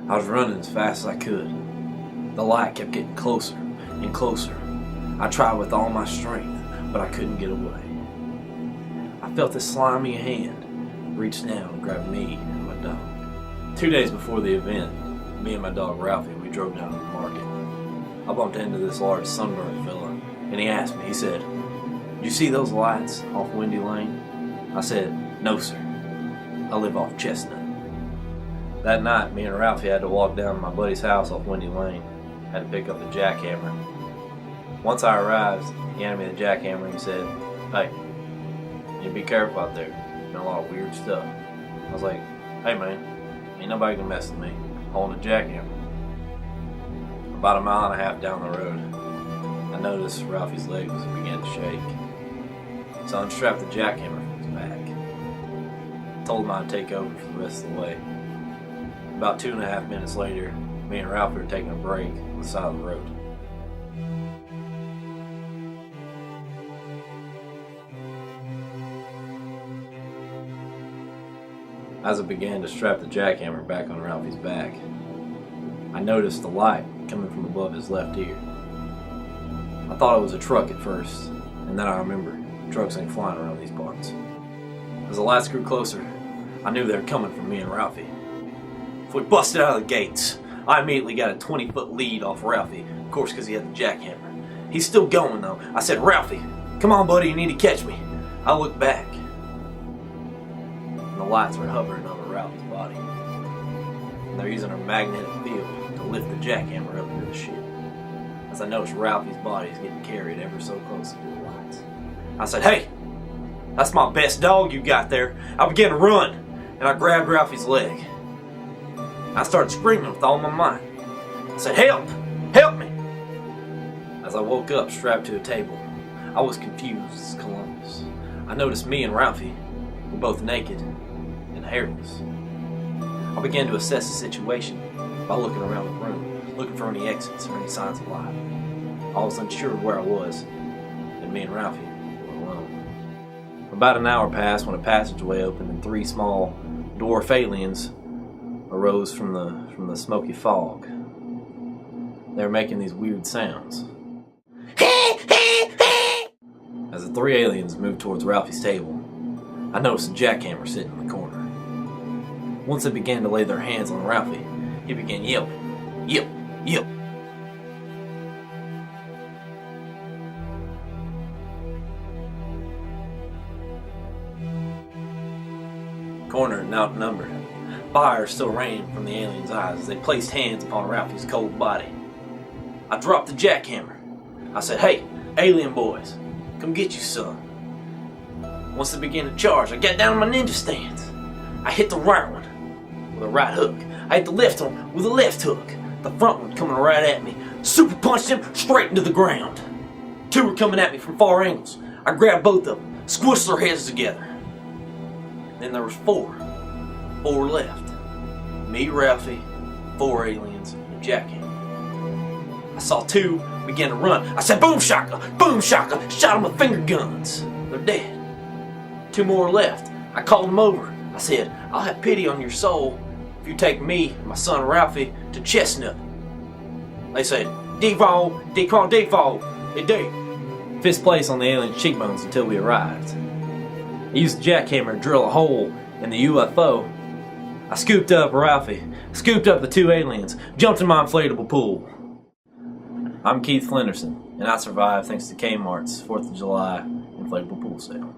I was running as fast as I could. The light kept getting closer and closer. I tried with all my strength, but I couldn't get away. I felt this slimy hand reach down and grab me and my dog. 2 days before the event, me and my dog Ralphie, we drove down to the market. I bumped into this large sunburned fella, and he asked me, he said, "Did you see those lights off Windy Lane?" I said, "No, sir. I live off Chestnut." That night, me and Ralphie had to walk down to my buddy's house off Windy Lane. Had to pick up the jackhammer. Once I arrived, he handed me the jackhammer and he said, "Hey, you be careful out there. There's been a lot of weird stuff." I was like, "Hey man, ain't nobody gonna mess with me. Holding a jackhammer." About a mile and a half down the road, I noticed Ralphie's legs began to shake. So I unstrapped the jackhammer from his back. Told him I'd take over for the rest of the way. About 2.5 minutes later, me and Ralphie were taking a break on the side of the road. As I began to strap the jackhammer back on Ralphie's back, I noticed the light coming from above his left ear. I thought it was a truck at first, and then I remembered trucks ain't flying around these parts. As the lights grew closer, I knew they were coming from me and Ralphie. If we busted out of the gates, I immediately got a 20-foot lead off Ralphie, of course because he had the jackhammer. He's still going though. I said, "Ralphie, come on buddy, you need to catch me." I looked back, and the lights were hovering over Ralphie's body. And they're using a magnetic field to lift the jackhammer up into the ship. As I noticed Ralphie's body is getting carried ever so close to the lights. I said, "Hey, that's my best dog you got there." I began to run, and I grabbed Ralphie's leg. I started screaming with all my might. I said, "Help! Help me!" As I woke up strapped to a table, I was confused as Columbus. I noticed me and Ralphie were both naked and hairless. I began to assess the situation by looking around the room, looking for any exits or any signs of life. I was unsure of where I was, and me and Ralphie were alone. About an hour passed when a passageway opened and 3 small dwarf aliens arose from the smoky fog. They were making these weird sounds. As the 3 aliens moved towards Ralphie's table, I noticed a jackhammer sitting in the corner. Once they began to lay their hands on Ralphie, he began yelping, "Yelp, yelp." Cornered and outnumbered, fire still rained from the aliens' eyes as they placed hands upon Ralphie's cold body. I dropped the jackhammer. I said, "Hey, alien boys, come get you some." Once they began to charge, I got down on my ninja stance. I hit the right one with a right hook. I hit the left one with a left hook. The front one coming right at me. Super punched him straight into the ground. 2 were coming at me from far angles. I grabbed both of them, squished their heads together. Then there was 4. 4 left. Me, Ralphie, 4 aliens, and a jackhammer. I saw 2 begin to run. I said, "Boom shaka! Boom shaka!" Shot them with finger guns. They're dead. 2 more left. I called them over. I said, "I'll have pity on your soul if you take me and my son Ralphie to Chestnut." They said, "Default, default, default." They did. Fist place on the alien's cheekbones until we arrived. I used the jackhammer to drill a hole in the UFO. I scooped up Ralphie, scooped up the 2 aliens, jumped in my inflatable pool. I'm Keith Flenderson, and I survived thanks to Kmart's 4th of July inflatable pool sale.